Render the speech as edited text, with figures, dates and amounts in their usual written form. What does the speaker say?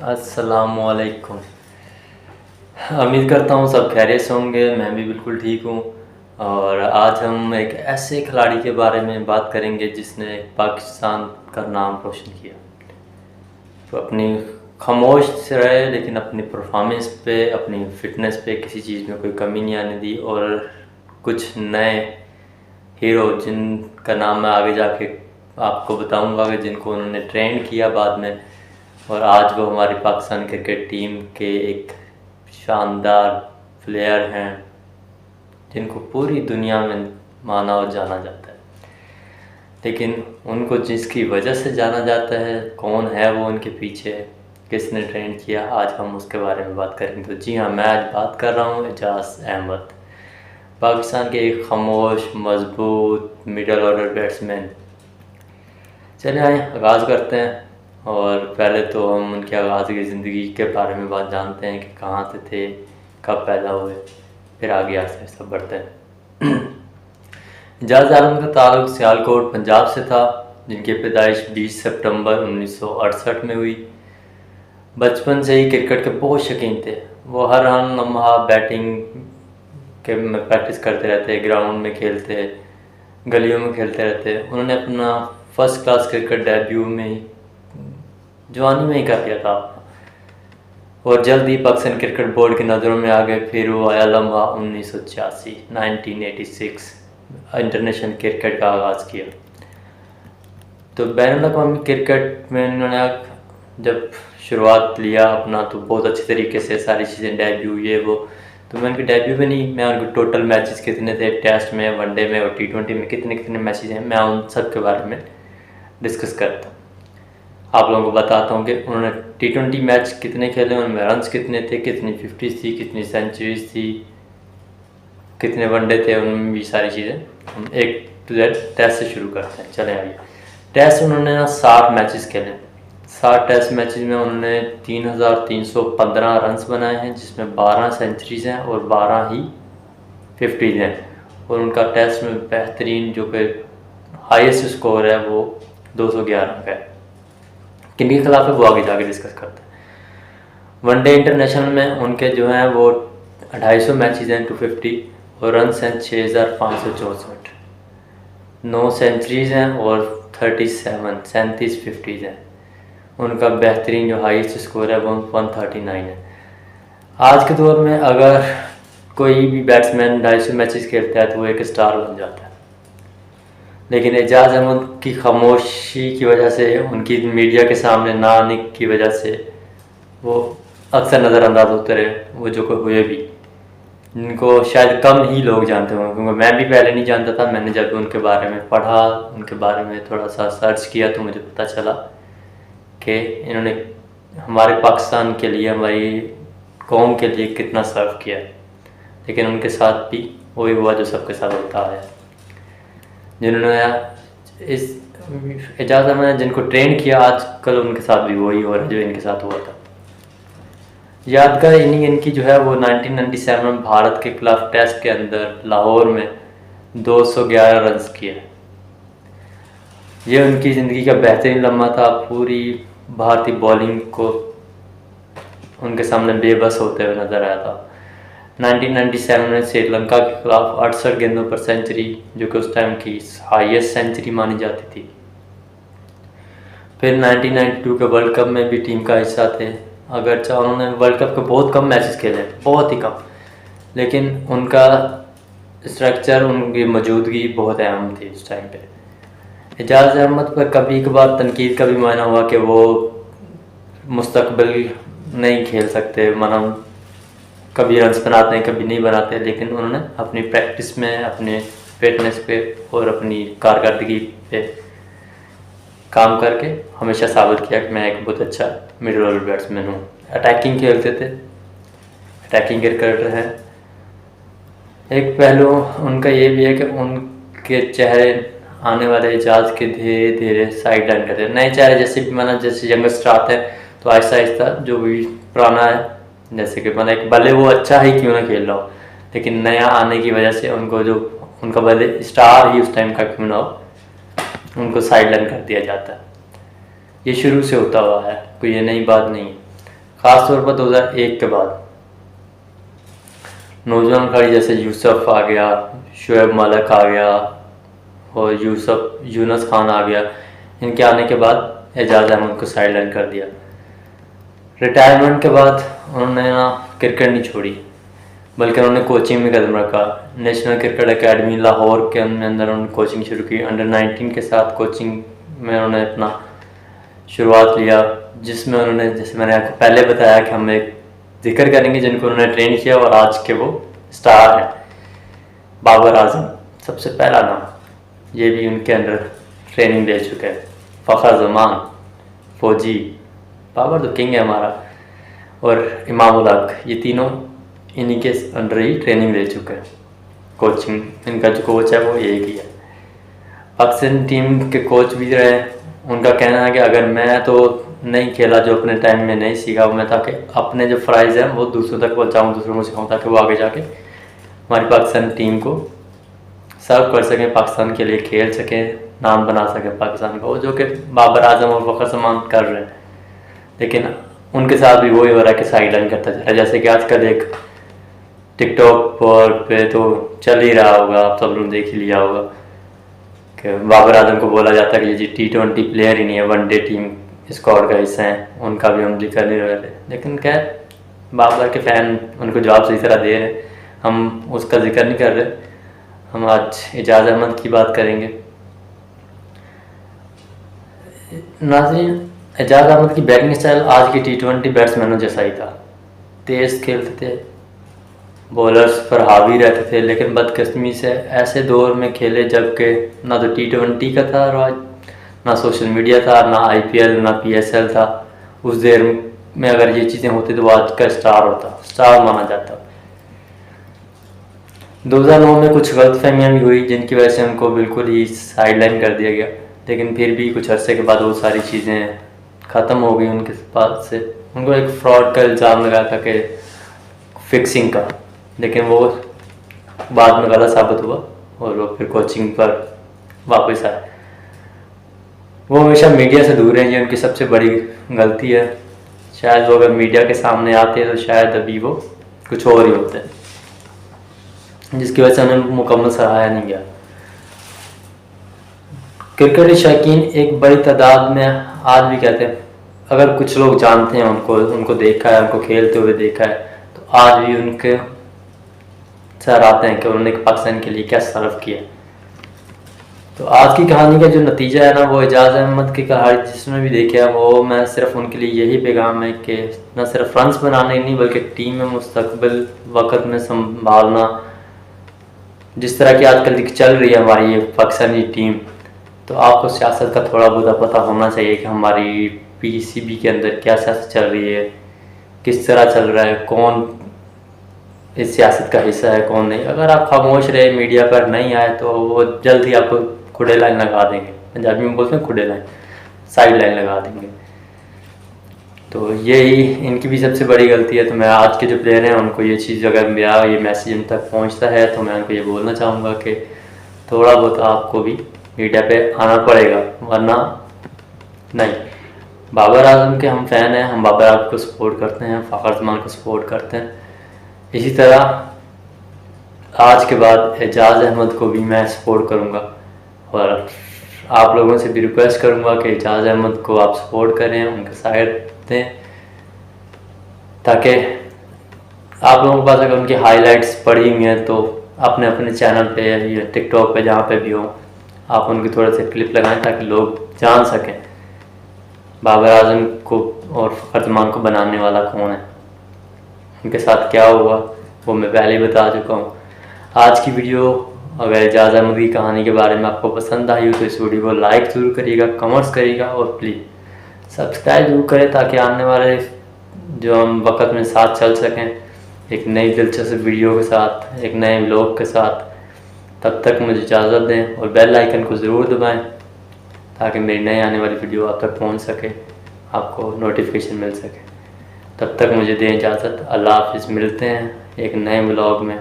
अस्सलामुअलैकुम। उम्मीद करता हूँ सब खैरियत से होंगे। मैं भी बिल्कुल ठीक हूँ। और आज हम एक ऐसे खिलाड़ी के बारे में बात करेंगे जिसने पाकिस्तान का नाम रोशन किया। तो अपनी खामोश से रहे लेकिन अपनी परफॉर्मेंस पे, अपनी फ़िटनेस पे किसी चीज़ में कोई कमी नहीं आने दी। और कुछ नए हीरो जिनका नाम मैं आगे जाके आपको बताऊंगा कि जिनको उन्होंने ट्रेन किया बाद में, और आज वो हमारी पाकिस्तान क्रिकेट टीम के एक शानदार प्लेयर हैं जिनको पूरी दुनिया में माना और जाना जाता है। लेकिन उनको जिसकी वजह से जाना जाता है, कौन है वो उनके पीछे, किसने ट्रेन किया, आज हम उसके बारे में बात करेंगे। तो जी हाँ, मैं आज बात कर रहा हूँ एजाज़ अहमद, पाकिस्तान के एक खामोश मजबूत मिडल ऑर्डर बैट्समैन। चलिए आए आगाज़ करते हैं। और पहले तो हम उनके आगाज़ की ज़िंदगी के बारे में बात जानते हैं कि कहाँ से थे, कब पैदा हुए, फिर आगे आहिस्ता आहिस्ता बढ़ते हैं। एजाज़ आलम का ताल्लुक सियालकोट पंजाब से था, जिनकी पैदाइश 20 सितंबर 1968 में हुई। बचपन से ही क्रिकेट के बहुत शौकीन थे। वो हर लम्हा बैटिंग के में प्रैक्टिस करते रहते, ग्राउंड में खेलते, गलियों में खेलते रहते। उन्होंने अपना फर्स्ट क्लास क्रिकेट डेब्यू में ही जवानी में ही कर दिया था और जल्द ही पाकिस्तान क्रिकेट बोर्ड की नज़रों में आ गए। फिर वो आया लम्हा 1986 1986 इंटरनेशनल क्रिकेट का आगाज़ किया। तो बैनुल-अक़वामी क्रिकेट में उन्होंने जब शुरुआत लिया अपना, तो बहुत अच्छे तरीके से सारी चीज़ें, डेब्यू ये वो। तो मैं उनके डेब्यू में नहीं, मैं उनके टोटल मैचेस कितने थे, टेस्ट में, वनडे में और T20 में कितने कितने मैचेस हैं, मैं उन सब के बारे में डिस्कस करता हूँ। आप लोगों को बताता हूँ कि उन्होंने T20 मैच कितने खेले, उनमें रन्स कितने थे, कितनी 50s थी, कितनी सेंचुरीज थी, कितने वनडे थे, उनमें भी सारी चीज़ें। हम एक टू जेड टेस्ट से शुरू करते हैं। चले आइए। टेस्ट उन्होंने 60 मैचेस खेले। 60 टेस्ट मैचेस में उन्होंने 3315 रन्स बनाए हैं, जिसमें 12 सेंचुरीज हैं और 12 ही 50s हैं। और उनका टेस्ट में बेहतरीन जो कि हाईएस्ट स्कोर है वो 211 का है। किन के खिलाफ है वो आगे जाके डिस्कस करते हैं। वनडे इंटरनेशनल में उनके जो हैं वो 250 मैचेस हैं 250 और रन्स हैं 6564, 9 सेंचुरीज हैं और 37 50s हैं। उनका बेहतरीन जो हाईएस्ट स्कोर है वो 139 है। आज के दौर में अगर कोई भी बैट्समैन 250 मैचेस खेलता है तो वो एक स्टार बन जाता है। लेकिन एजाज़ अहमद की खामोशी की वजह से, उनकी मीडिया के सामने ना आने की वजह से वो अक्सर नज़रअंदाज होते रहे। वो जो कोई हुए भी, जिनको शायद कम ही लोग जानते होंगे, क्योंकि मैं भी पहले नहीं जानता था। मैंने जब उनके बारे में पढ़ा, उनके बारे में थोड़ा सा सर्च किया, तो मुझे पता चला कि इन्होंने हमारे पाकिस्तान के लिए, हमारी कौम के लिए कितना सर्व किया। लेकिन उनके साथ भी वही हुआ जो सबके साथ होता है। जिन्होंने इस एजाज़ अहमद ने जिनको ट्रेन किया, आजकल उनके साथ भी वही हो रहा है जो इनके साथ हुआ था। यादगार इनिंग इनकी जो है वो 1997 में भारत के खिलाफ टेस्ट के अंदर लाहौर में 211 रन्स किए। ये उनकी ज़िंदगी का बेहतरीन लम्हा था। पूरी भारतीय बॉलिंग को उनके सामने बेबस होते हुए नज़र आया था। 1997 में श्रीलंका के खिलाफ 68 गेंदों पर सेंचुरी, जो कि उस टाइम की हाईएस्ट सेंचुरी मानी जाती थी। फिर 1992 के वर्ल्ड कप में भी टीम का हिस्सा थे। अगरचे उन्होंने वर्ल्ड कप के बहुत कम मैचेस खेले, बहुत ही कम, लेकिन उनका स्ट्रक्चर, उनकी मौजूदगी बहुत अहम थी उस टाइम पे। एजाज़ अहमद पर कभी कभार तनकीद का भी माना हुआ कि वो मुस्तकबिल नहीं खेल सकते, माना कभी रन्स बनाते हैं कभी नहीं बनाते। लेकिन उन्होंने अपनी प्रैक्टिस में, अपने फिटनेस पे और अपनी कारकर्दगी पे काम करके हमेशा साबित किया कि मैं एक बहुत अच्छा मिडल ऑर्डर बैट्समैन हूँ। अटैकिंग खेलते थे, अटैकिंग क्रिकेटर हैं। एक पहलू उनका ये भी है कि उनके चेहरे आने वाले एजाज़ के धीरे धीरे साइड लाइन करते हैं। नए चेहरे जैसे भी, माना जैसे यंगस्टर आते हैं तो आहिस्ता आहिस्ता जो भी पुराना है, जैसे कि मतलब भले वो अच्छा ही क्यों ना खेल रहा हो, लेकिन नया आने की वजह से उनको, जो उनका भले स्टार ही उस टाइम का क्यों ना हो, उनको साइड लाइन कर दिया जाता है। ये शुरू से होता हुआ है, कोई ये नई बात नहीं है। ख़ास तौर पर 2001 के बाद नौजवान खिलाड़ी जैसे यूसुफ आ गया, शुएब मलिक आ गया और यूनुस खान आ गया। इनके आने के बाद एजाज़ अहमद को साइडलाइन कर दिया। रिटायरमेंट के बाद उन्होंने ना क्रिकेट नहीं छोड़ी, बल्कि उन्होंने कोचिंग में कदम रखा। नेशनल क्रिकेट एकेडमी लाहौर के अंदर उन्होंने कोचिंग शुरू की। अंडर 19 के साथ कोचिंग में उन्होंने अपना शुरुआत लिया, जिसमें उन्होंने, जैसे मैंने आपको पहले बताया कि हम एक जिक्र करेंगे जिनको उन्होंने ट्रेन किया और आज के वो स्टार हैं। बाबर आजम सबसे पहला नाम, ये भी उनके अंडर ट्रेनिंग ले चुके हैं। फ़खर जमान, फौजी, बाबर तो किंग है हमारा, और इमाम उल हक, ये तीनों इन्हीं के अंडर ही ट्रेनिंग ले चुके हैं। कोचिंग इनका जो कोच है वो एक ही है। पाकिस्तान टीम के कोच भी रहे। उनका कहना है कि अगर मैं तो नहीं खेला, जो अपने टाइम में नहीं सीखा, मैं ताकि अपने जो फ़राइज़ हैं वो दूसरों तक पहुँचाऊँ, दूसरों को सिखाऊँ, ताकि वो आगे जाके हमारी पाकिस्तान टीम को सर्व कर सकें, पाकिस्तान के लिए खेल सकें, नाम बना सकें पाकिस्तान का। वो जो कि बाबर आजम और फ़खर जमान कर रहे हैं, लेकिन उनके साथ भी वही हो रहा है कि साइडलाइन करता जा रहा है। जैसे कि आजकल एक टिकटॉक पे तो चल ही रहा होगा, आप सब लोग देख ही लिया होगा कि बाबर आजम को बोला जाता है कि ये T20 प्लेयर ही नहीं है, वनडे टीम स्क्वाड का हिस्सा हैं, उनका भी हम जिक्र नहीं रहे थे। लेकिन खैर, बाबर के फ़ैन उनको जवाब सही तरह दे रहे, हम उसका जिक्र नहीं कर रहे। हम आज एजाज़ अहमद की बात करेंगे। नाज़रीन, एजाज़ अहमद की बैटिंग स्टाइल आज के T20 बैट्समैनों जैसा ही था। तेज़ खेलते थे, बॉलर्स पर हावी रहते थे, लेकिन बदकिस्मती से ऐसे दौर में खेले जबकि ना तो T20 का था राज, ना सोशल मीडिया था, ना IPL, ना PSL था। उस देर में अगर ये चीज़ें होती तो वो आज का स्टार होता, स्टार माना जाता। 2009 में कुछ गलतफहमियाँ भी हुई जिनकी वजह से उनको बिल्कुल ही साइडलाइन कर दिया गया, लेकिन फिर भी कुछ अरसे के बाद वो सारी चीज़ें ख़त्म हो गई उनके पास से। उनको एक फ्रॉड का इल्ज़ाम लगाया था कि फिक्सिंग का, लेकिन वो बाद में गलत साबित हुआ और वो फिर कोचिंग पर वापस आए। वो हमेशा मीडिया से दूर हैं, ये उनकी सबसे बड़ी गलती है। शायद वो अगर मीडिया के सामने आते तो शायद अभी वो कुछ और ही होते हैं, जिसकी वजह से उन्हें मुकम्मल सराहाया नहीं गया। क्रिकेट शौकीन एक बड़ी तादाद में आज भी कहते हैं, अगर कुछ लोग जानते हैं उनको देखा है, उनको खेलते हुए देखा है, तो आज भी उनके सराहते हैं कि उन्होंने पाकिस्तान के लिए क्या सर्व किया। तो आज की कहानी का जो नतीजा है ना, वो एजाज़ अहमद की कहानी जिसमें भी देखा है, वो मैं सिर्फ उनके लिए यही पैगाम है कि न सिर्फ रन्स बनाने नहीं, बल्कि टीम में मुस्तकबिल वक़्त में संभालना। जिस तरह की आजकल चल रही है हमारी ये पाकिस्तानी टीम, तो आपको सियासत का थोड़ा बहुत पता होना चाहिए कि हमारी PCB के अंदर क्या सियासत चल रही है, किस तरह चल रहा है, कौन इस सियासत का हिस्सा है, कौन नहीं। अगर आप खामोश रहे, मीडिया पर नहीं आए, तो वो जल्द ही आपको खुडे लाइन लगा देंगे, पंजाबी में बोलते हैं खुडे लाइन, साइड लाइन लगा देंगे। तो यही इनकी भी सबसे बड़ी गलती है। तो मैं आज के जो प्लेयर हैं उनको ये चीज़, अगर मेरा ये मैसेज इन तक पहुंचता है तो मैं उनको ये बोलना चाहूँगा कि थोड़ा बहुत आपको भी मीडिया पे आना पड़ेगा, वरना नहीं। बाबर आजम के हम फ़ैन हैं, हम बाबर आजम को सपोर्ट करते हैं, फ़खर जमान को सपोर्ट करते हैं। इसी तरह आज के बाद एजाज़ अहमद को भी मैं सपोर्ट करूँगा, और आप लोगों से भी रिक्वेस्ट करूँगा कि एजाज़ अहमद को आप सपोर्ट करें, उनका साइड दें, ताकि आप लोगों के पास अगर उनकी हाइलाइट्स पड़ी हुई हैं तो अपने अपने चैनल पे या टिकटॉक पे जहाँ पे भी हो, आप उनके थोड़े से क्लिप लगाएं ताकि लोग जान सकें बाबर आजम को और फ़खर जमान को बनाने वाला कौन है, उनके साथ क्या हुआ, वो मैं पहले ही बता चुका हूँ। आज की वीडियो अगर एजाज़ अहमद की कहानी के बारे में आपको पसंद आई हो तो इस वीडियो को लाइक ज़रूर करिएगा, कमेंट्स करिएगा और प्लीज़ सब्सक्राइब ज़रूर करें, ताकि आने वाले जो हम वक्त में साथ चल सकें एक नई दिलचस्प वीडियो के साथ, एक नए व्लॉग के साथ। तब तक मुझे इजाज़त दें और बेल आइकन को ज़रूर दबाएं ताकि मेरी नई आने वाली वीडियो आप तक पहुंच सके, आपको नोटिफिकेशन मिल सके। तब तक मुझे दें इजाज़त। अल्लाह हाफ़िज़, मिलते हैं एक नए व्लॉग में।